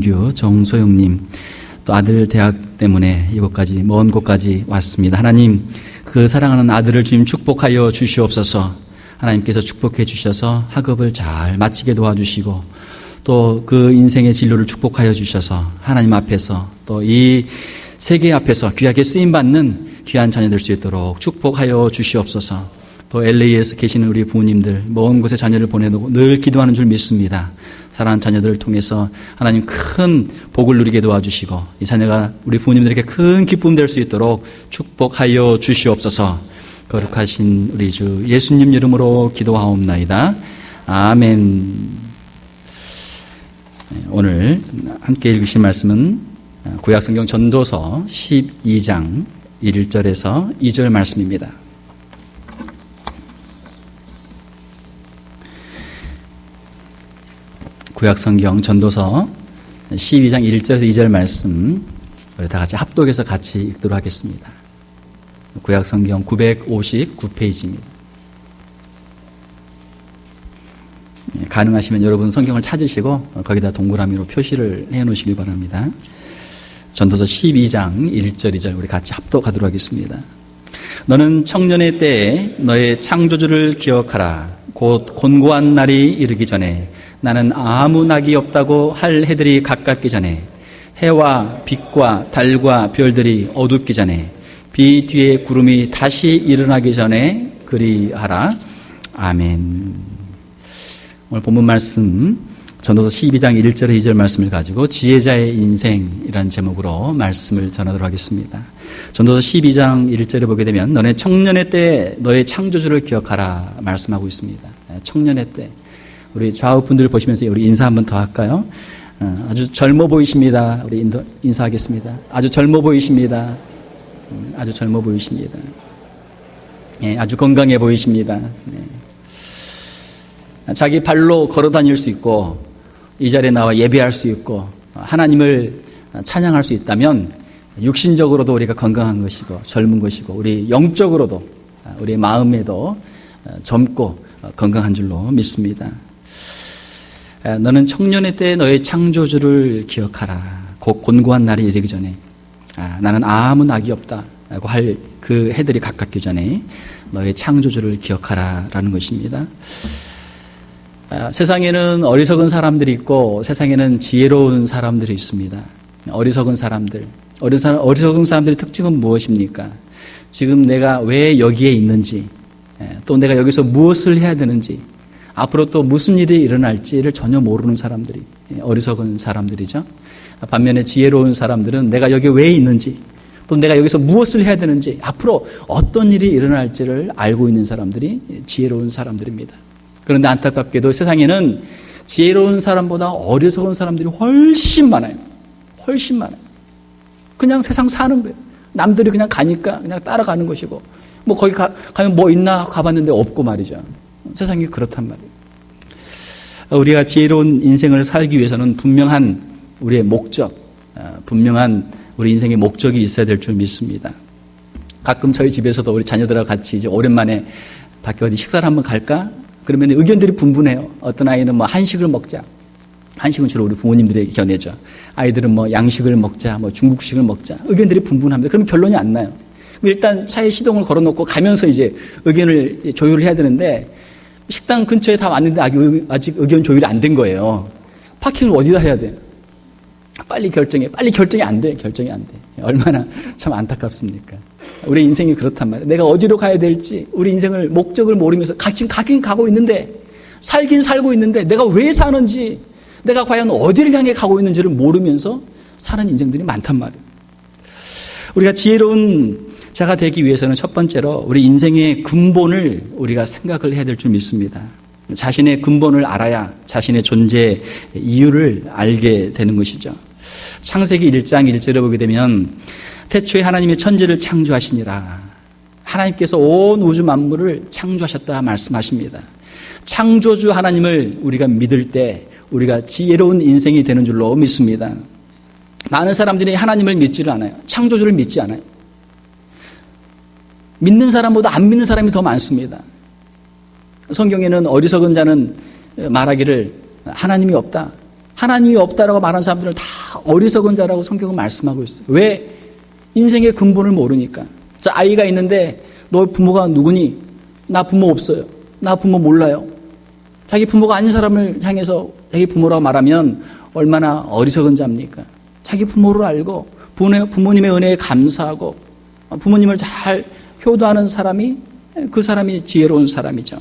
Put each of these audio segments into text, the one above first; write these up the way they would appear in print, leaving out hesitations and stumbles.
김민규, 정소영님, 또 아들 대학 때문에 이곳까지, 먼 곳까지 왔습니다. 하나님, 그 사랑하는 아들을 주님 축복하여 주시옵소서. 하나님께서 축복해 주셔서 학업을 잘 마치게 도와주시고, 또 그 인생의 진로를 축복하여 주셔서 하나님 앞에서 또 이 세계 앞에서 귀하게 쓰임받는 귀한 자녀 될 수 있도록 축복하여 주시옵소서. 또 LA에서 계시는 우리 부모님들, 먼 곳에 자녀를 보내놓고 늘 기도하는 줄 믿습니다. 사랑하는 자녀들을 통해서 하나님 큰 복을 누리게 도와주시고, 이 자녀가 우리 부모님들에게 큰 기쁨 될 수 있도록 축복하여 주시옵소서. 거룩하신 우리 주 예수님 이름으로 기도하옵나이다. 아멘. 오늘 함께 읽으실 말씀은 구약성경 전도서 12장 1절에서 2절 말씀입니다. 구약성경 전도서 12장 1절에서 2절 말씀, 우리 다 같이 합독해서 같이 읽도록 하겠습니다. 구약성경 959페이지입니다. 가능하시면 여러분 성경을 찾으시고 거기다 동그라미로 표시를 해놓으시기 바랍니다. 전도서 12장 1절 2절 우리 같이 합독하도록 하겠습니다. 너는 청년의 때에 너의 창조주를 기억하라. 곧 곤고한 날이 이르기 전에, 나는 아무 낙이 없다고 할 해들이 가깝기 전에, 해와 빛과 달과 별들이 어둡기 전에, 비 뒤에 구름이 다시 일어나기 전에 그리하라. 아멘. 오늘 본문 말씀 전도서 12장 1절 2절 말씀을 가지고 지혜자의 인생이라는 제목으로 말씀을 전하도록 하겠습니다. 전도서 12장 1절에 보게 되면 너네 청년의 때 너의 창조주를 기억하라 말씀하고 있습니다. 청년의 때. 우리 좌우 분들 보시면서 우리 인사 한번 더 할까요? 아주 젊어 보이십니다. 우리 인사하겠습니다. 아주 젊어 보이십니다. 아주 젊어 보이십니다. 예, 아주 건강해 보이십니다. 네. 자기 발로 걸어 다닐 수 있고, 이 자리에 나와 예배할 수 있고, 하나님을 찬양할 수 있다면 육신적으로도 우리가 건강한 것이고 젊은 것이고, 우리 영적으로도 우리 마음에도 젊고 건강한 줄로 믿습니다. 너는 청년의 때 너의 창조주를 기억하라. 곧 곤고한 날이 이르기 전에, 나는 아무 낙이 없다고 할 그 해들이 가깝기 전에 너의 창조주를 기억하라 라는 것입니다. 세상에는 어리석은 사람들이 있고 세상에는 지혜로운 사람들이 있습니다. 어리석은 사람들의 특징은 무엇입니까? 지금 내가 왜 여기에 있는지, 또 내가 여기서 무엇을 해야 되는지, 앞으로 또 무슨 일이 일어날지를 전혀 모르는 사람들이 어리석은 사람들이죠. 반면에 지혜로운 사람들은 내가 여기 왜 있는지, 또 내가 여기서 무엇을 해야 되는지, 앞으로 어떤 일이 일어날지를 알고 있는 사람들이 지혜로운 사람들입니다. 그런데 안타깝게도 세상에는 지혜로운 사람보다 어리석은 사람들이 훨씬 많아요. 훨씬 많아요. 그냥 세상 사는 거예요. 남들이 그냥 가니까 그냥 따라가는 것이고, 뭐 거기 가면 뭐 있나 가봤는데 없고 말이죠. 세상이 그렇단 말이에요. 우리가 지혜로운 인생을 살기 위해서는 분명한 우리의 목적, 분명한 우리 인생의 목적이 있어야 될 줄 믿습니다. 가끔 저희 집에서도 우리 자녀들하고 같이 이제 오랜만에 밖에 어디 식사를 한번 갈까? 그러면 의견들이 분분해요. 어떤 아이는 뭐 한식을 먹자. 한식은 주로 우리 부모님들에게 견해죠. 아이들은 뭐 양식을 먹자, 뭐 중국식을 먹자. 의견들이 분분합니다. 그러면 결론이 안 나요. 일단 차에 시동을 걸어놓고 가면서 이제 의견을 조율을 해야 되는데, 식당 근처에 다 왔는데 아직 의견 조율이 안 된 거예요. 파킹을 어디다 해야 돼? 빨리 결정이 안 돼. 결정이 안 돼. 얼마나 참 안타깝습니까? 우리 인생이 그렇단 말이에요. 내가 어디로 가야 될지, 우리 인생을 목적을 모르면서 지금 가긴 가고 있는데, 살긴 살고 있는데, 내가 왜 사는지, 내가 과연 어디를 향해 가고 있는지를 모르면서 사는 인생들이 많단 말이에요. 우리가 지혜로운 자가 되기 위해서는 첫 번째로 우리 인생의 근본을 우리가 생각을 해야 될 줄 믿습니다. 자신의 근본을 알아야 자신의 존재 이유를 알게 되는 것이죠. 창세기 1장 1절에 보게 되면 태초에 하나님이 천지를 창조하시니라. 하나님께서 온 우주 만물을 창조하셨다 말씀하십니다. 창조주 하나님을 우리가 믿을 때 우리가 지혜로운 인생이 되는 줄로 믿습니다. 많은 사람들이 하나님을 믿지를 않아요. 창조주를 믿지 않아요. 믿는 사람보다 안 믿는 사람이 더 많습니다. 성경에는 어리석은 자는 말하기를 하나님이 없다. 하나님이 없다라고 말하는 사람들을 다 어리석은 자라고 성경은 말씀하고 있어요. 왜? 인생의 근본을 모르니까. 자, 아이가 있는데 너 부모가 누구니? 나 부모 없어요. 나 부모 몰라요. 자기 부모가 아닌 사람을 향해서 자기 부모라고 말하면 얼마나 어리석은 자입니까? 자기 부모를 알고 부모님의 은혜에 감사하고 부모님을 잘 효도하는 사람이 그 사람이 지혜로운 사람이죠.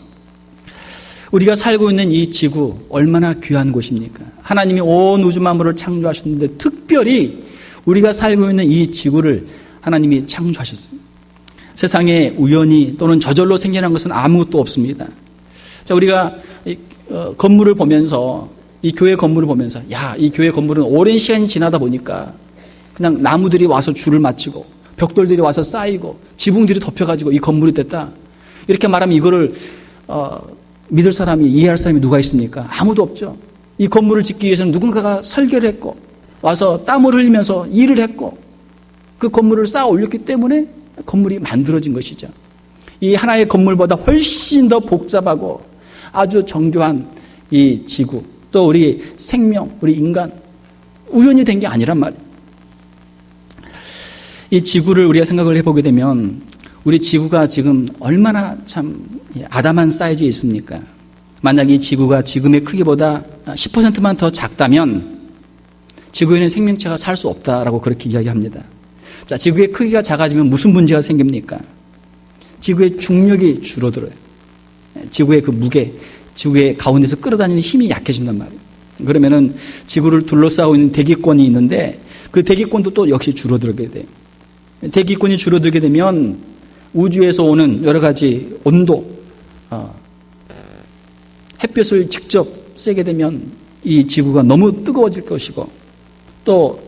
우리가 살고 있는 이 지구 얼마나 귀한 곳입니까? 하나님이 온 우주 만물을 창조하셨는데 특별히 우리가 살고 있는 이 지구를 하나님이 창조하셨어요. 세상에 우연히 또는 저절로 생겨난 것은 아무것도 없습니다. 자, 우리가 건물을 보면서 이 교회 건물을 보면서 이 교회 건물은 오랜 시간이 지나다 보니까 그냥 나무들이 와서 줄을 맞추고 벽돌들이 와서 쌓이고 지붕들이 덮여가지고 이 건물이 됐다. 이렇게 말하면 이거를 믿을 사람이 이해할 사람이 누가 있습니까? 아무도 없죠. 이 건물을 짓기 위해서는 누군가가 설계를 했고 와서 땀을 흘리면서 일을 했고 그 건물을 쌓아 올렸기 때문에 건물이 만들어진 것이죠. 이 하나의 건물보다 훨씬 더 복잡하고 아주 정교한 이 지구, 또 우리 생명, 우리 인간, 우연히 된 게 아니란 말이에요. 이 지구를 우리가 생각을 해보게 되면 우리 지구가 지금 얼마나 참 아담한 사이즈에 있습니까? 만약 이 지구가 지금의 크기보다 10%만 더 작다면 지구에는 생명체가 살 수 없다라고 그렇게 이야기합니다. 자, 지구의 크기가 작아지면 무슨 문제가 생깁니까? 지구의 중력이 줄어들어요. 지구의 그 무게, 지구의 가운데서 끌어다니는 힘이 약해진단 말이에요. 그러면은 지구를 둘러싸고 있는 대기권이 있는데 그 대기권도 또 역시 줄어들게 돼요. 대기권이 줄어들게 되면 우주에서 오는 여러 가지 온도, 햇볕을 직접 쐬게 되면 이 지구가 너무 뜨거워질 것이고 또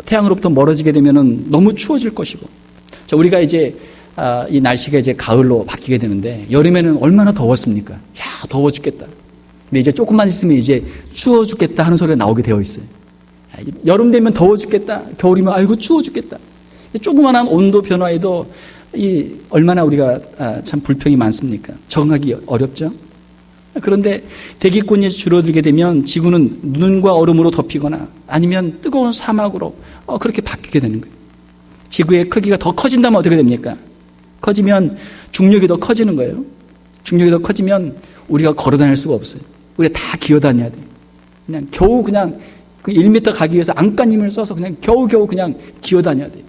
태양으로부터 멀어지게 되면 너무 추워질 것이고. 자, 우리가 이제 이 날씨가 이제 가을로 바뀌게 되는데 여름에는 얼마나 더웠습니까? 야, 더워 죽겠다. 근데 이제 조금만 있으면 이제 추워 죽겠다 하는 소리가 나오게 되어 있어요. 여름 되면 더워 죽겠다. 겨울이면 아이고 추워 죽겠다. 조그만한 온도 변화에도 얼마나 우리가 참 불평이 많습니까? 적응하기 어렵죠? 그런데 대기권이 줄어들게 되면 지구는 눈과 얼음으로 덮이거나 아니면 뜨거운 사막으로 그렇게 바뀌게 되는 거예요. 지구의 크기가 더 커진다면 어떻게 됩니까? 커지면 중력이 더 커지는 거예요. 중력이 더 커지면 우리가 걸어 다닐 수가 없어요. 우리가 다 기어 다녀야 돼요. 그냥 겨우 그냥 그 1m 가기 위해서 안간힘을 써서 그냥 겨우겨우 그냥 기어 다녀야 돼요.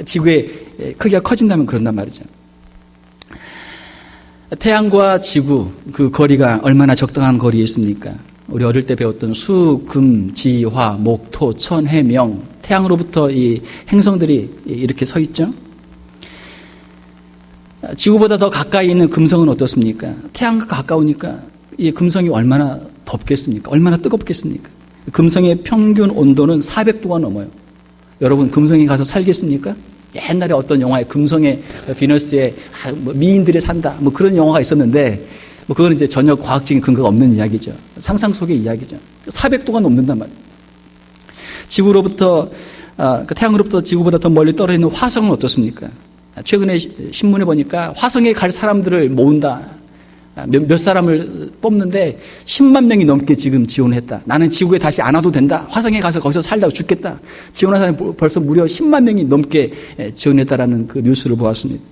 지구의 크기가 커진다면 그런단 말이죠. 태양과 지구 그 거리가 얼마나 적당한 거리에 있습니까? 우리 어릴 때 배웠던 수, 금, 지, 화, 목, 토, 천, 해, 명, 태양으로부터 이 행성들이 이렇게 서 있죠. 지구보다 더 가까이 있는 금성은 어떻습니까? 태양과 가까우니까 이 금성이 얼마나 덥겠습니까? 얼마나 뜨겁겠습니까? 금성의 평균 온도는 400도가 넘어요. 여러분 금성에 가서 살겠습니까? 옛날에 어떤 영화에 금성의 비너스에 미인들이 산다 뭐 그런 영화가 있었는데 뭐 그건 이제 전혀 과학적인 근거가 없는 이야기죠. 상상 속의 이야기죠. 400도가 넘는단 말이에요. 지구로부터 태양으로부터 지구보다 더 멀리 떨어져 있는 화성은 어떻습니까? 최근에 신문에 보니까 화성에 갈 사람들을 모은다. 몇 사람을 뽑는데 10만 명이 넘게 지금 지원했다. 나는 지구에 다시 안 와도 된다. 화성에 가서 거기서 살다가 죽겠다. 지원한 사람이 벌써 무려 10만 명이 넘게 지원했다라는 그 뉴스를 보았습니다.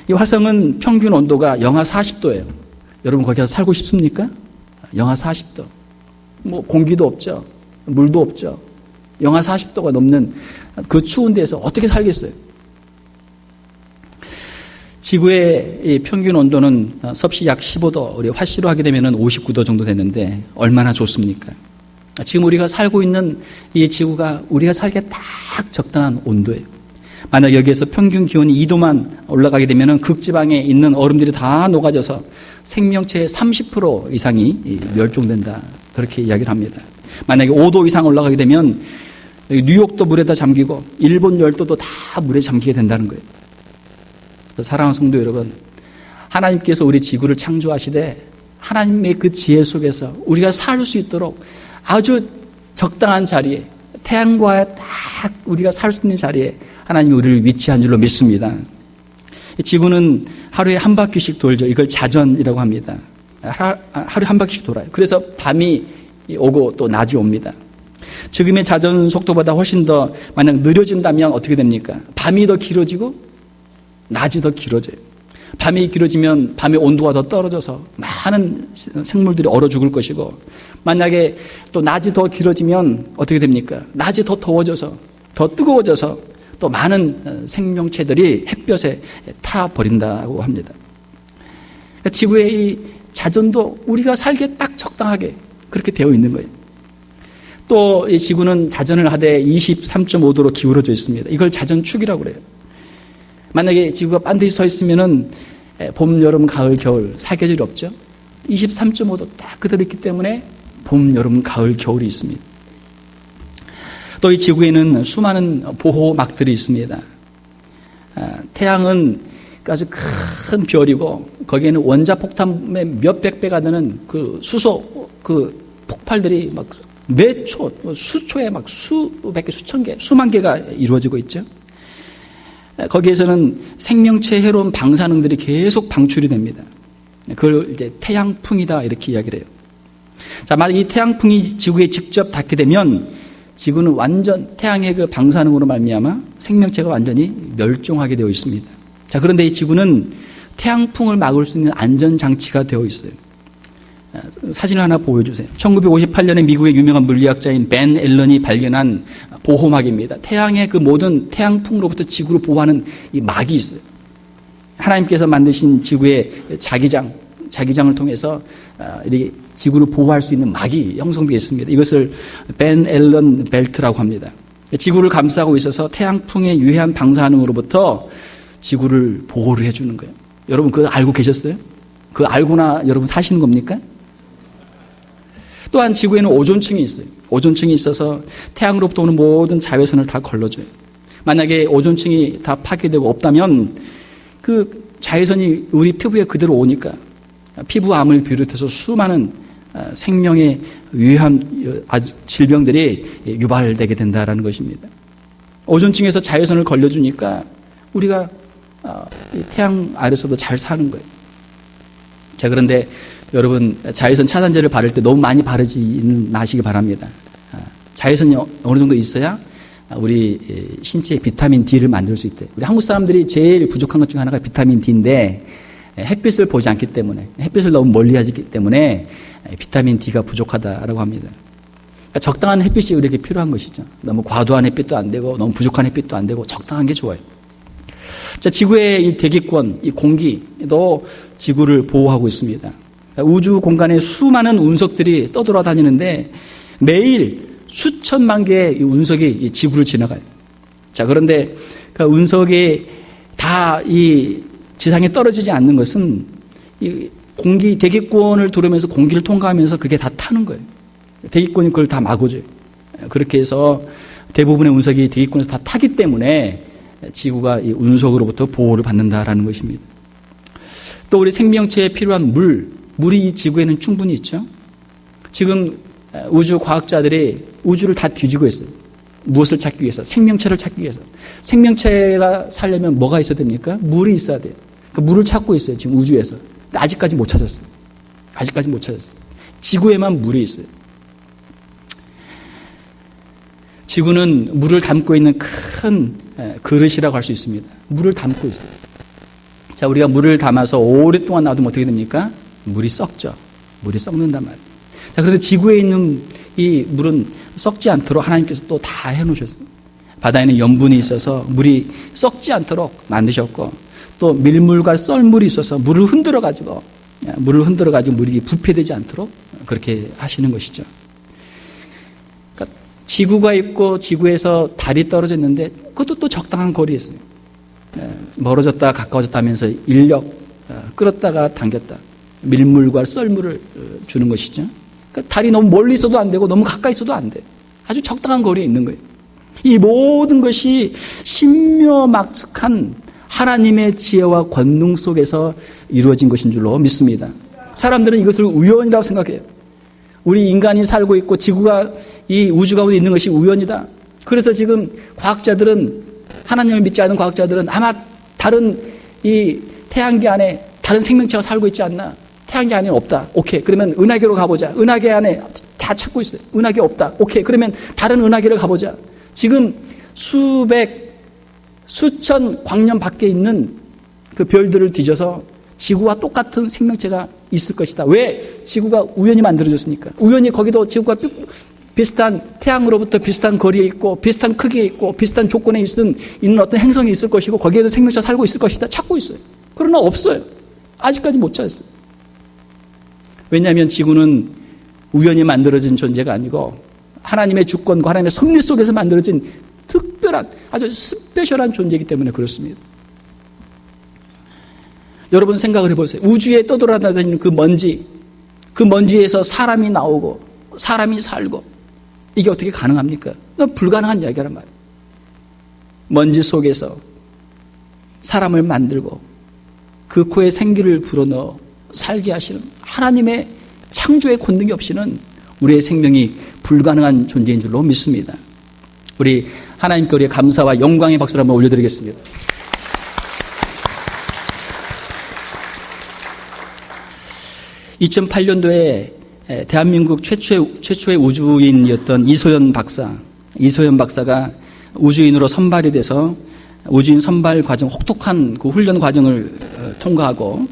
이 화성은 평균 온도가 영하 40도예요. 여러분 거기 가서 살고 싶습니까? 영하 40도. 뭐 공기도 없죠. 물도 없죠. 영하 40도가 넘는 그 추운 데에서 어떻게 살겠어요? 지구의 평균 온도는 섭씨 약 15도, 우리 화씨로 하게 되면 59도 정도 되는데 얼마나 좋습니까? 지금 우리가 살고 있는 이 지구가 우리가 살기에 딱 적당한 온도예요. 만약 여기에서 평균 기온이 2도만 올라가게 되면 극지방에 있는 얼음들이 다 녹아져서 생명체의 30% 이상이 멸종된다. 그렇게 이야기를 합니다. 만약에 5도 이상 올라가게 되면 뉴욕도 물에다 잠기고 일본 열도도 다 물에 잠기게 된다는 거예요. 사랑하는 성도 여러분, 하나님께서 우리 지구를 창조하시되 하나님의 그 지혜 속에서 우리가 살 수 있도록 아주 적당한 자리에 태양과 딱 우리가 살 수 있는 자리에 하나님이 우리를 위치한 줄로 믿습니다. 지구는 하루에 한 바퀴씩 돌죠. 이걸 자전이라고 합니다. 하루에 한 바퀴씩 돌아요. 그래서 밤이 오고 또 낮이 옵니다. 지금의 자전 속도보다 훨씬 더 만약 느려진다면 어떻게 됩니까? 밤이 더 길어지고 낮이 더 길어져요. 밤이 길어지면 밤의 온도가 더 떨어져서 많은 생물들이 얼어 죽을 것이고, 만약에 또 낮이 더 길어지면 어떻게 됩니까? 낮이 더 더워져서, 더 뜨거워져서 또 많은 생명체들이 햇볕에 타버린다고 합니다. 지구의 이 자전도 우리가 살기에 딱 적당하게 그렇게 되어 있는 거예요. 또 이 지구는 자전을 하되 23.5도로 기울어져 있습니다. 이걸 자전축이라고 그래요. 만약에 지구가 반드시 서 있으면은 봄, 여름, 가을, 겨울 사계절이 없죠. 23.5도 딱 그대로 있기 때문에 봄, 여름, 가을, 겨울이 있습니다. 또 이 지구에는 수많은 보호막들이 있습니다. 태양은 아주 큰 별이고 거기에는 원자폭탄의 몇백 배가 되는 그 수소 그 폭발들이 막 매 초, 수초에 막 수백 개, 수천 개, 수만 개가 이루어지고 있죠. 거기에서는 생명체에 해로운 방사능들이 계속 방출이 됩니다. 그걸 이제 태양풍이다 이렇게 이야기를 해요. 자, 만약 이 태양풍이 지구에 직접 닿게 되면 지구는 완전 태양의 그 방사능으로 말미암아 생명체가 완전히 멸종하게 되어 있습니다. 자, 그런데 이 지구는 태양풍을 막을 수 있는 안전장치가 되어 있어요. 사진을 하나 보여주세요. 1958년에 미국의 유명한 물리학자인 벤 앨런이 발견한 보호막입니다. 태양의 그 모든 태양풍으로부터 지구를 보호하는 이 막이 있어요. 하나님께서 만드신 지구의 자기장을 통해서 이렇게 지구를 보호할 수 있는 막이 형성되어 있습니다. 이것을 벤 앨런 벨트라고 합니다. 지구를 감싸고 있어서 태양풍의 유해한 방사능으로부터 지구를 보호를 해주는 거예요. 여러분 그거 알고 계셨어요? 그거 알고나 여러분 사시는 겁니까? 또한 지구에는 오존층이 있어요. 오존층이 있어서 태양으로부터 오는 모든 자외선을 다 걸러줘요. 만약에 오존층이 다 파괴되고 없다면 그 자외선이 우리 피부에 그대로 오니까 피부암을 비롯해서 수많은 생명에 위한 질병들이 유발되게 된다는 것입니다. 오존층에서 자외선을 걸러주니까 우리가 태양 아래서도 잘 사는 거예요. 자, 그런데 여러분 자외선 차단제를 바를 때 너무 많이 바르지 마시기 바랍니다. 자외선이 어느 정도 있어야 우리 신체에 비타민 D를 만들 수 있대요. 우리 한국 사람들이 제일 부족한 것 중에 하나가 비타민 D인데 햇빛을 보지 않기 때문에, 햇빛을 너무 멀리 하기 때문에 비타민 D가 부족하다라고 합니다. 그러니까 적당한 햇빛이 우리에게 필요한 것이죠. 너무 과도한 햇빛도 안 되고 너무 부족한 햇빛도 안 되고 적당한 게 좋아요. 자, 지구의 이 대기권, 이 공기도 지구를 보호하고 있습니다. 우주 공간에 수많은 운석들이 떠돌아다니는데 매일 수천만 개의 운석이 지구를 지나가요. 자, 그런데 그 운석이 다 이 지상에 떨어지지 않는 것은 이 공기, 대기권을 두르면서 공기를 통과하면서 그게 다 타는 거예요. 대기권이 그걸 다 막아줘요. 그렇게 해서 대부분의 운석이 대기권에서 다 타기 때문에 지구가 이 운석으로부터 보호를 받는다라는 것입니다. 또 우리 생명체에 필요한 물이 이 지구에는 충분히 있죠. 지금 우주 과학자들이 우주를 다 뒤지고 있어요. 무엇을 찾기 위해서? 생명체를 찾기 위해서. 생명체가 살려면 뭐가 있어야 됩니까? 물이 있어야 돼요. 그 물을 찾고 있어요. 지금 우주에서. 근데 아직까지 못 찾았어요. 아직까지 못 찾았어요. 지구에만 물이 있어요. 지구는 물을 담고 있는 큰 그릇이라고 할 수 있습니다. 물을 담고 있어요. 자, 우리가 물을 담아서 오랫동안 놔두면 어떻게 됩니까? 물이 썩죠. 물이 썩는단 말이에요. 자, 그런데 지구에 있는 이 물은 썩지 않도록 하나님께서 또 다 해놓으셨어요. 바다에는 염분이 있어서 물이 썩지 않도록 만드셨고, 또 밀물과 썰물이 있어서 물을 흔들어가지고 물이 부패되지 않도록 그렇게 하시는 것이죠. 그러니까 지구가 있고 지구에서 달이 떨어져 있는데 그것도 또 적당한 거리에 있어요. 멀어졌다 가까워졌다 하면서 인력 끌었다가 당겼다. 밀물과 썰물을 주는 것이죠. 그러니까 달이 너무 멀리 있어도 안 되고 너무 가까이 있어도 안 돼. 아주 적당한 거리에 있는 거예요. 이 모든 것이 신묘막측한 하나님의 지혜와 권능 속에서 이루어진 것인 줄로 믿습니다. 사람들은 이것을 우연이라고 생각해요. 우리 인간이 살고 있고 지구가 이 우주 가운데 있는 것이 우연이다. 그래서 지금 과학자들은, 하나님을 믿지 않은 과학자들은 아마 다른 이 태양계 안에 다른 생명체가 살고 있지 않나. 태양계 안에 없다. 오케이. 그러면 은하계로 가보자. 은하계 안에 다 찾고 있어요. 은하계 없다. 오케이. 그러면 다른 은하계를 가보자. 지금 수천 광년 밖에 있는 그 별들을 뒤져서 지구와 똑같은 생명체가 있을 것이다. 왜? 지구가 우연히 만들어졌으니까. 우연히 거기도 지구가 비슷한 태양으로부터 비슷한 거리에 있고 비슷한 크기에 있고 비슷한 조건에 있는 어떤 행성이 있을 것이고 거기에도 생명체가 살고 있을 것이다. 찾고 있어요. 그러나 없어요. 아직까지 못 찾았어요. 왜냐하면 지구는 우연히 만들어진 존재가 아니고 하나님의 주권과 하나님의 섭리 속에서 만들어진 특별한 아주 스페셜한 존재이기 때문에 그렇습니다. 여러분 생각을 해보세요. 우주에 떠돌아다니는 그 먼지에서 사람이 나오고 사람이 살고 이게 어떻게 가능합니까? 불가능한 이야기란 말이에요. 먼지 속에서 사람을 만들고 그 코에 생기를 불어넣어 살게 하시는 하나님의 창조의 권능이 없이는 우리의 생명이 불가능한 존재인 줄로 믿습니다. 우리 하나님께 우리의 감사와 영광의 박수를 한번 올려드리겠습니다. (2008년도에) 대한민국 최초의 우주인이었던 이소연 박사가 우주인으로 선발이 돼서 우주인 선발 과정, 혹독한 그 훈련 과정을 통과하고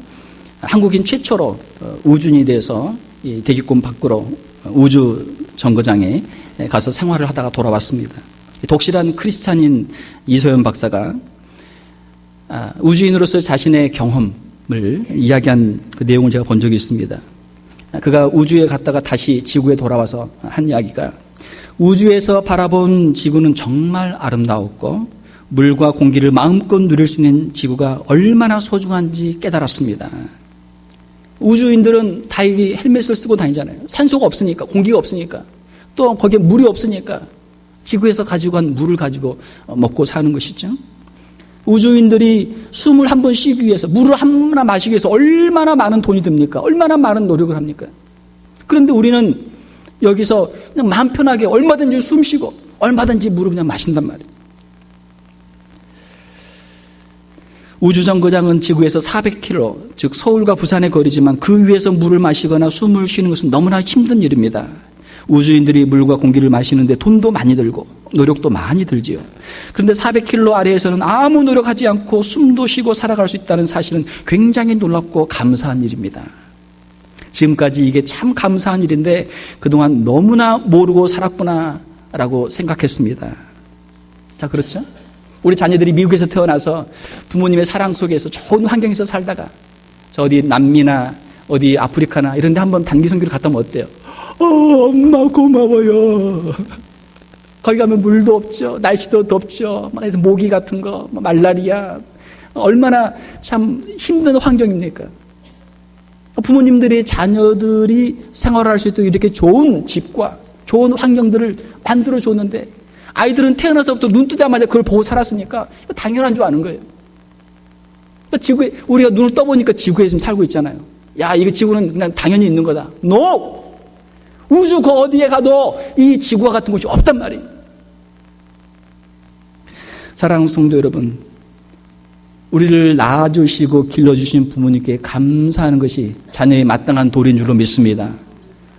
한국인 최초로 우주인이 돼서 대기권 밖으로 우주 정거장에 가서 생활을 하다가 돌아왔습니다. 독실한 크리스찬인 이소연 박사가 우주인으로서 자신의 경험을 이야기한 그 내용을 제가 본 적이 있습니다. 그가 우주에 갔다가 다시 지구에 돌아와서 한 이야기가 우주에서 바라본 지구는 정말 아름다웠고 물과 공기를 마음껏 누릴 수 있는 지구가 얼마나 소중한지 깨달았습니다. 우주인들은 다 이 헬멧을 쓰고 다니잖아요. 산소가 없으니까, 공기가 없으니까, 또 거기에 물이 없으니까 지구에서 가지고 간 물을 가지고 먹고 사는 것이죠. 우주인들이 숨을 한 번 쉬기 위해서, 물을 하나 마시기 위해서 얼마나 많은 돈이 듭니까? 얼마나 많은 노력을 합니까? 그런데 우리는 여기서 그냥 마음 편하게 얼마든지 숨 쉬고 얼마든지 물을 그냥 마신단 말이에요. 우주정거장은 지구에서 400km, 즉 서울과 부산의 거리지만 그 위에서 물을 마시거나 숨을 쉬는 것은 너무나 힘든 일입니다. 우주인들이 물과 공기를 마시는데 돈도 많이 들고 노력도 많이 들지요. 그런데 400km 아래에서는 아무 노력하지 않고 숨도 쉬고 살아갈 수 있다는 사실은 굉장히 놀랍고 감사한 일입니다. 지금까지 이게 참 감사한 일인데 그동안 너무나 모르고 살았구나라고 생각했습니다. 자, 그렇죠? 우리 자녀들이 미국에서 태어나서 부모님의 사랑 속에서 좋은 환경에서 살다가 저 어디 남미나 어디 아프리카나 이런 데 한번 단기 선교를 갔다 오면 어때요? 엄마 고마워요. 거기 가면 물도 없죠. 날씨도 덥죠. 그래서 모기 같은 거, 말라리아. 얼마나 참 힘든 환경입니까? 부모님들이 자녀들이 생활할 수 있도록 이렇게 좋은 집과 좋은 환경들을 만들어 줬는데 아이들은 태어나서부터 눈 뜨자마자 그걸 보고 살았으니까 당연한 줄 아는 거예요. 지구에, 우리가 눈을 떠보니까 지구에 지금 살고 있잖아요. 야, 이거 지구는 그냥 당연히 있는 거다. No! 우주 그 어디에 가도 이 지구와 같은 곳이 없단 말이에요. 사랑하는 성도 여러분, 우리를 낳아주시고 길러주신 부모님께 감사하는 것이 자녀의 마땅한 도리인 줄로 믿습니다.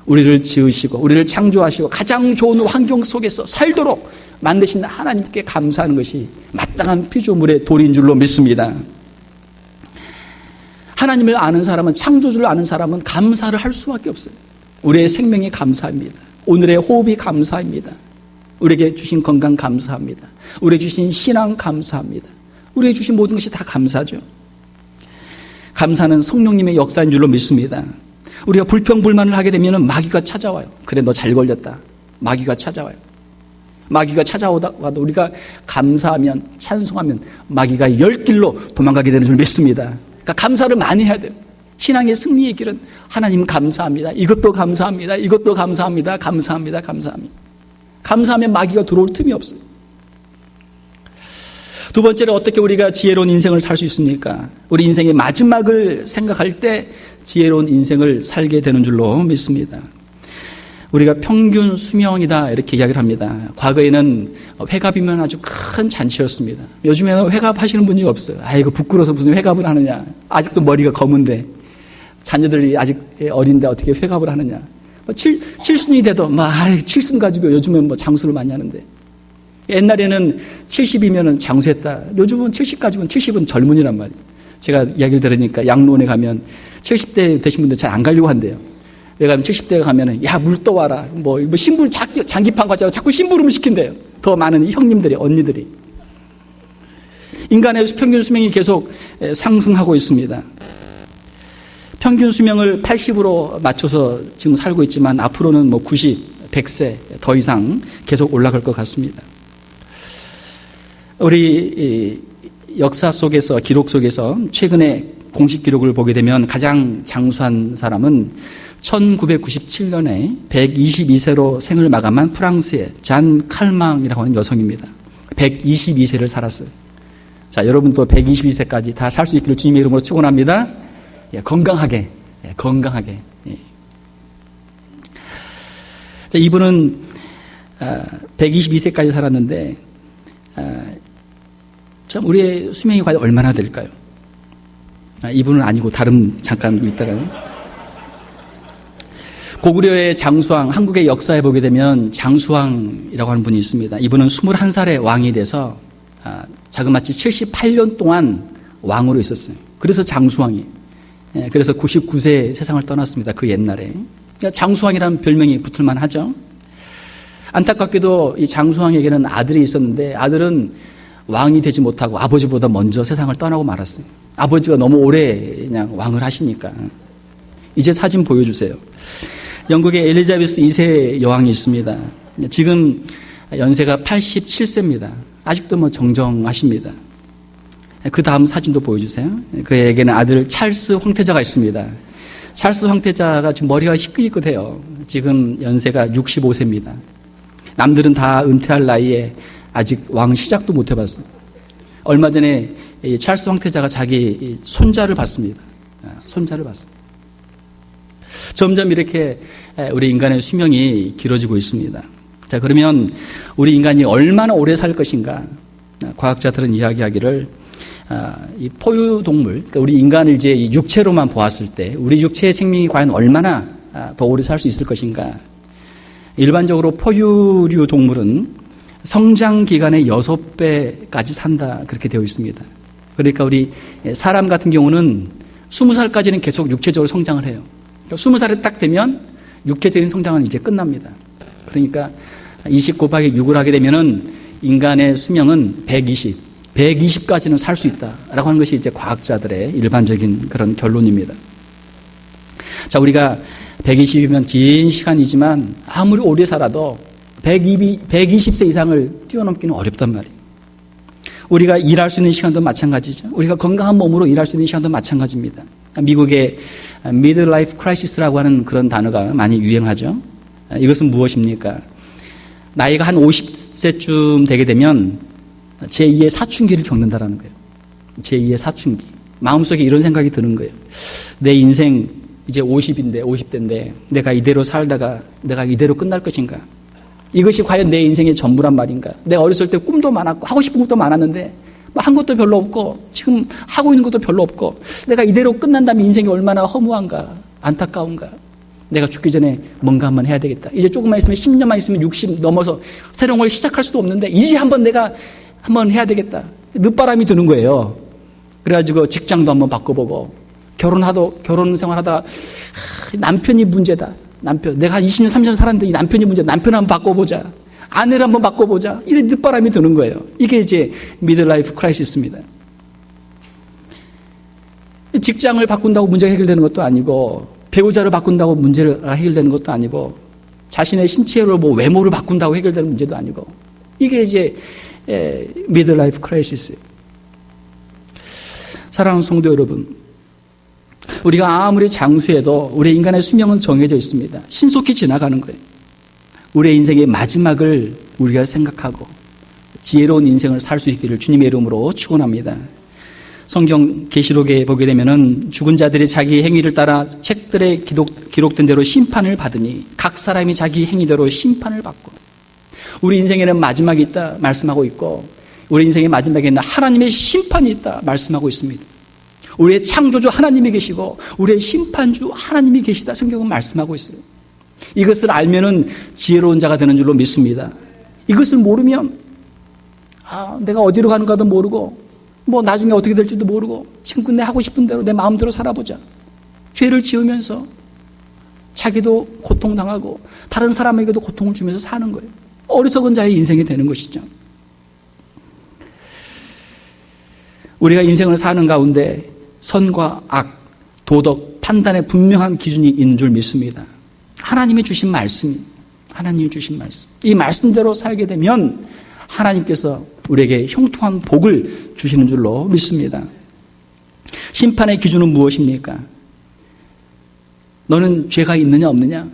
우리를 지으시고 우리를 창조하시고 가장 좋은 환경 속에서 살도록 만드신 하나님께 감사하는 것이 마땅한 피조물의 도리인 줄로 믿습니다. 하나님을 아는 사람은, 창조주를 아는 사람은 감사를 할 수밖에 없어요. 우리의 생명이 감사합니다. 오늘의 호흡이 감사합니다. 우리에게 주신 건강 감사합니다. 우리에게 주신 신앙 감사합니다. 우리에게 주신 모든 것이 다 감사죠. 감사는 성령님의 역사인 줄로 믿습니다. 우리가 불평불만을 하게 되면 마귀가 찾아와요. 그래, 너 잘 걸렸다. 마귀가 찾아와요. 마귀가 찾아오다가도 우리가 감사하면, 찬송하면 마귀가 10길로 도망가게 되는 줄 믿습니다. 그러니까 감사를 많이 해야 돼요. 신앙의 승리의 길은 하나님 감사합니다. 이것도 감사합니다. 이것도 감사합니다. 감사합니다. 감사합니다. 감사하면 마귀가 들어올 틈이 없어요. 두 번째로 어떻게 우리가 지혜로운 인생을 살 수 있습니까? 우리 인생의 마지막을 생각할 때 지혜로운 인생을 살게 되는 줄로 믿습니다. 우리가 평균 수명이다 이렇게 이야기를 합니다. 과거에는 회갑이면 아주 큰 잔치였습니다. 요즘에는 회갑하시는 분이 없어요. 아이고 부끄러워서 무슨 회갑을 하느냐. 아직도 머리가 검은데 자녀들이 아직 어린데 어떻게 회갑을 하느냐. 칠순이 돼도 칠순 가지고 요즘은 장수를 많이 하는데, 옛날에는 70이면 장수했다. 요즘은 70 가지고는 70은 젊은이란 말이에요. 제가 이야기를 들으니까 양로원에 가면 70대 되신 분들 잘 안 가려고 한대요. 왜 가면 70대가 가면은 물 떠와라. 심부름 장기판 가자고 자꾸 심부름을 시킨대요. 더 많은 형님들이, 언니들이. 인간의 평균 수명이 계속 상승하고 있습니다. 평균 수명을 80으로 맞춰서 지금 살고 있지만 앞으로는 90, 100세 더 이상 계속 올라갈 것 같습니다. 우리 역사 속에서, 기록 속에서 최근에 공식 기록을 보게 되면 가장 장수한 사람은 1997년에 122세로 생을 마감한 프랑스의 잔 칼망이라고 하는 여성입니다. 122세를 살았어요. 자, 여러분도 122세까지 다 살 수 있기를 주님의 이름으로 축원합니다. 건강하게. 자, 이분은 122세까지 살았는데 참 우리의 수명이 과연 얼마나 될까요? 이분은 아니고 다른 잠깐 있다가요. 고구려의 장수왕, 한국의 역사에 보게 되면 장수왕이라고 하는 분이 있습니다. 이분은 21살에 왕이 돼서 자그마치 78년 동안 왕으로 있었어요. 그래서 장수왕이. 그래서 99세에 세상을 떠났습니다. 그 옛날에. 그러니까 장수왕이라는 별명이 붙을만 하죠. 안타깝게도 이 장수왕에게는 아들이 있었는데 아들은 왕이 되지 못하고 아버지보다 먼저 세상을 떠나고 말았어요. 아버지가 너무 오래 그냥 왕을 하시니까. 이제 사진 보여주세요. 영국의 엘리자베스 2세 여왕이 있습니다. 지금 연세가 87세입니다. 아직도 정정하십니다. 그 다음 사진도 보여주세요. 그에게는 아들 찰스 황태자가 있습니다. 찰스 황태자가 지금 머리가 희끗희끗해요. 지금 연세가 65세입니다. 남들은 다 은퇴할 나이에 아직 왕 시작도 못 해봤어요. 얼마 전에 찰스 황태자가 자기 손자를 봤습니다. 손자를 봤어요. 점점 이렇게 우리 인간의 수명이 길어지고 있습니다. 자, 그러면 우리 인간이 얼마나 오래 살 것인가? 과학자들은 이야기하기를 이 포유동물, 그러니까 우리 인간을 이제 이 육체로만 보았을 때 우리 육체의 생명이 과연 얼마나 더 오래 살 수 있을 것인가? 일반적으로 포유류 동물은 성장 기간의 6배까지 산다 그렇게 되어 있습니다. 그러니까 우리 사람 같은 경우는 20살까지는 계속 육체적으로 성장을 해요. 그러니까 20살이 딱 되면 육체적인 성장은 이제 끝납니다. 그러니까 20 곱하기 6을 하게 되면은 인간의 수명은 120까지는 살 수 있다라고 하는 것이 이제 과학자들의 일반적인 그런 결론입니다. 자, 우리가 120이면 긴 시간이지만 아무리 오래 살아도 120세 이상을 뛰어넘기는 어렵단 말이에요. 우리가 일할 수 있는 시간도 마찬가지죠. 우리가 건강한 몸으로 일할 수 있는 시간도 마찬가지입니다. 미국의 midlife crisis라고 하는 그런 단어가 많이 유행하죠. 이것은 무엇입니까? 나이가 한 50세쯤 되게 되면 제2의 사춘기를 겪는다라는 거예요. 제2의 사춘기. 마음속에 이런 생각이 드는 거예요. 내 인생 이제 50대인데 내가 이대로 살다가 내가 이대로 끝날 것인가? 이것이 과연 내 인생의 전부란 말인가? 내가 어렸을 때 꿈도 많았고 하고 싶은 것도 많았는데 한 것도 별로 없고 지금 하고 있는 것도 별로 없고 내가 이대로 끝난다면 인생이 얼마나 허무한가? 안타까운가? 내가 죽기 전에 뭔가 한번 해야 되겠다. 이제 조금만 있으면 10년만 있으면 60 넘어서 새로운 걸 시작할 수도 없는데 이제 내가 한번 해야 되겠다. 늦바람이 드는 거예요. 그래가지고 직장도 한번 바꿔보고 결혼 생활하다가 남편이 문제다. 내가 한 20년, 30년 살았는데 이 남편이 문제다. 남편 한번 바꿔보자. 아내를 한번 바꿔보자. 이런 늦바람이 드는 거예요. 이게 이제 미들라이프 크라이시스입니다. 직장을 바꾼다고 문제가 해결되는 것도 아니고 배우자를 바꾼다고 문제가 해결되는 것도 아니고 자신의 신체로 외모를 바꾼다고 해결되는 문제도 아니고 이게 이제 미들라이프 크라이시스. 사랑하는 성도 여러분, 우리가 아무리 장수해도 우리 인간의 수명은 정해져 있습니다. 신속히 지나가는 거예요. 우리의 인생의 마지막을 우리가 생각하고 지혜로운 인생을 살 수 있기를 주님의 이름으로 축원합니다. 성경 계시록에 보게 되면은 죽은 자들이 자기 행위를 따라 책들에 기록된 대로 심판을 받으니 각 사람이 자기 행위대로 심판을 받고 우리 인생에는 마지막이 있다 말씀하고 있고 우리 인생의 마지막에는 하나님의 심판이 있다 말씀하고 있습니다. 우리의 창조주 하나님이 계시고 우리의 심판주 하나님이 계시다 성경은 말씀하고 있어요. 이것을 알면은 지혜로운 자가 되는 줄로 믿습니다. 이것을 모르면 내가 어디로 가는가도 모르고 뭐 나중에 어떻게 될지도 모르고 지금 내 하고 싶은 대로 내 마음대로 살아보자. 죄를 지으면서 자기도 고통당하고 다른 사람에게도 고통을 주면서 사는 거예요. 어리석은 자의 인생이 되는 것이죠. 우리가 인생을 사는 가운데 선과 악, 도덕, 판단에 분명한 기준이 있는 줄 믿습니다. 하나님이 주신 말씀, 이 말씀대로 살게 되면 하나님께서 우리에게 형통한 복을 주시는 줄로 믿습니다. 심판의 기준은 무엇입니까? 너는 죄가 있느냐 없느냐?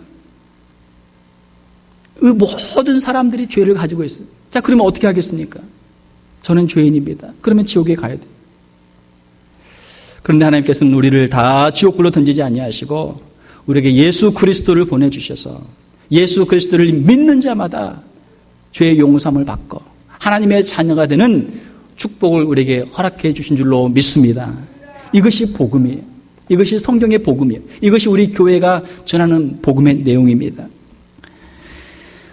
그 모든 사람들이 죄를 가지고 있어요. 자, 그러면 어떻게 하겠습니까? 저는 죄인입니다. 그러면 지옥에 가야 돼요. 그런데 하나님께서는 우리를 다 지옥불로 던지지 아니하시고 우리에게 예수 그리스도를 보내주셔서 예수 그리스도를 믿는 자마다 죄의 용서함을 받고 하나님의 자녀가 되는 축복을 우리에게 허락해 주신 줄로 믿습니다. 이것이 복음이에요. 이것이 성경의 복음이에요. 이것이 우리 교회가 전하는 복음의 내용입니다.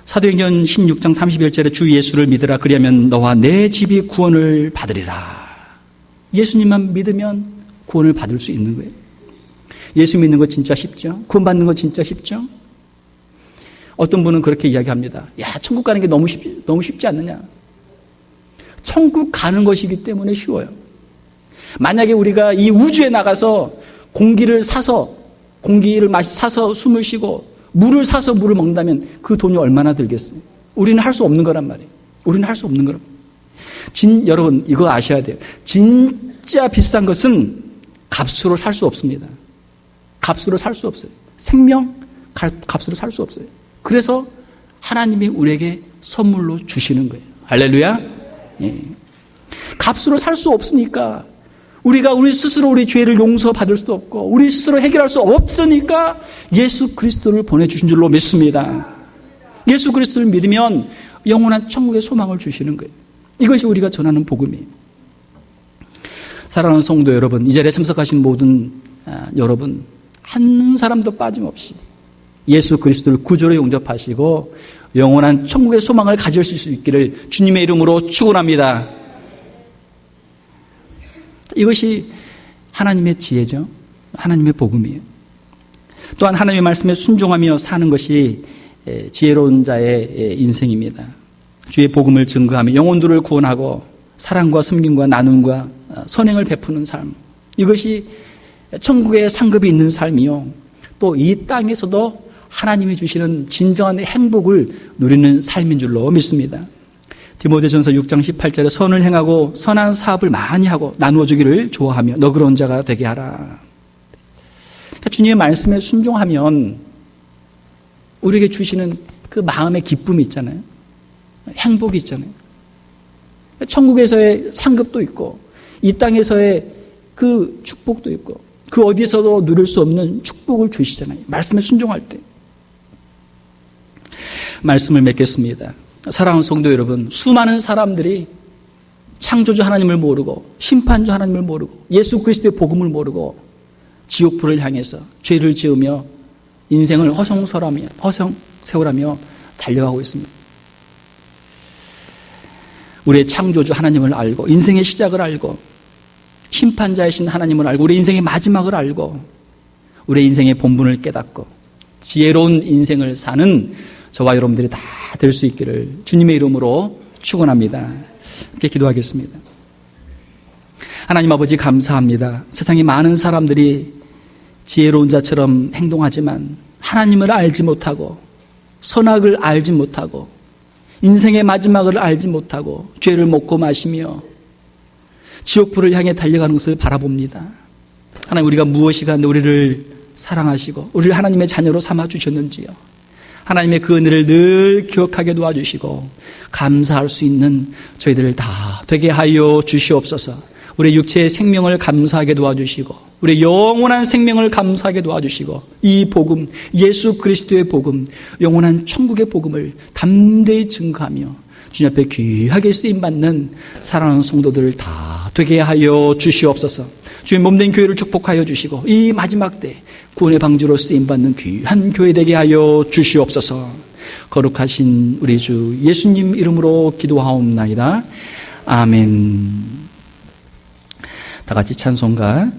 사도행전 16장 31절에 주 예수를 믿으라 그리하면 너와 내 집이 구원을 받으리라. 예수님만 믿으면 구원을 받을 수 있는 거예요. 예수 믿는 거 진짜 쉽죠? 구원 받는 거 진짜 쉽죠? 어떤 분은 그렇게 이야기합니다. 야, 천국 가는 게 너무 쉽지 않느냐? 천국 가는 것이기 때문에 쉬워요. 만약에 우리가 이 우주에 나가서 공기를 사서 숨을 쉬고 물을 사서 물을 먹는다면 그 돈이 얼마나 들겠어요? 우리는 할 수 없는 거란 말이에요. 여러분 이거 아셔야 돼요. 진짜 비싼 것은 값으로 살 수 없습니다. 값으로 살 수 없어요. 생명 값으로 살 수 없어요. 그래서 하나님이 우리에게 선물로 주시는 거예요. 할렐루야. 예. 값으로 살 수 없으니까 우리가 우리 스스로 우리 죄를 용서받을 수도 없고 우리 스스로 해결할 수 없으니까 예수 그리스도를 보내주신 줄로 믿습니다. 예수 그리스도를 믿으면 영원한 천국의 소망을 주시는 거예요. 이것이 우리가 전하는 복음이에요. 사랑하는 성도 여러분, 이 자리에 참석하신 모든 여러분 한 사람도 빠짐없이 예수 그리스도를 구주로 영접하시고 영원한 천국의 소망을 가지실 수 있기를 주님의 이름으로 축원합니다. 이것이 하나님의 지혜죠. 하나님의 복음이에요. 또한 하나님의 말씀에 순종하며 사는 것이 지혜로운 자의 인생입니다. 주의 복음을 증거하며 영혼들을 구원하고 사랑과 섬김과 나눔과 선행을 베푸는 삶. 이것이 천국의 상급이 있는 삶이요. 또 이 땅에서도 하나님이 주시는 진정한 행복을 누리는 삶인 줄로 믿습니다. 디모데전서 6장 18절에 선을 행하고 선한 사업을 많이 하고 나누어 주기를 좋아하며 너그러운 자가 되게 하라. 그러니까 주님의 말씀에 순종하면 우리에게 주시는 그 마음의 기쁨이 있잖아요. 행복이 있잖아요. 천국에서의 상급도 있고 이 땅에서의 그 축복도 있고 그 어디서도 누릴 수 없는 축복을 주시잖아요. 말씀에 순종할 때. 말씀을 맺겠습니다. 사랑하는 성도 여러분, 수많은 사람들이 창조주 하나님을 모르고 심판주 하나님을 모르고 예수 그리스도의 복음을 모르고 지옥불을 향해서 죄를 지으며 인생을 허송세월하며 달려가고 있습니다. 우리의 창조주 하나님을 알고 인생의 시작을 알고 심판자이신 하나님을 알고 우리 인생의 마지막을 알고 우리 인생의 본분을 깨닫고 지혜로운 인생을 사는 저와 여러분들이 다 될 수 있기를 주님의 이름으로 축원합니다. 함께 기도하겠습니다. 하나님 아버지 감사합니다. 세상에 많은 사람들이 지혜로운 자처럼 행동하지만 하나님을 알지 못하고 선악을 알지 못하고 인생의 마지막을 알지 못하고 죄를 먹고 마시며 지옥불을 향해 달려가는 것을 바라봅니다. 하나님 우리가 무엇이 간데 우리를 사랑하시고 우리를 하나님의 자녀로 삼아주셨는지요. 하나님의 그 은혜를 늘 기억하게 도와주시고 감사할 수 있는 저희들을 다 되게 하여 주시옵소서. 우리 육체의 생명을 감사하게 도와주시고 우리 영원한 생명을 감사하게 도와주시고 이 복음 예수 그리스도의 복음 영원한 천국의 복음을 담대히 증거하며 주님 앞에 귀하게 쓰임받는 사랑하는 성도들을 다 되게 하여 주시옵소서. 주의 몸된 교회를 축복하여 주시고 이 마지막 때 구원의 방주로 쓰임받는 귀한 교회 되게 하여 주시옵소서. 거룩하신 우리 주 예수님 이름으로 기도하옵나이다. 아멘. 다 같이 찬송가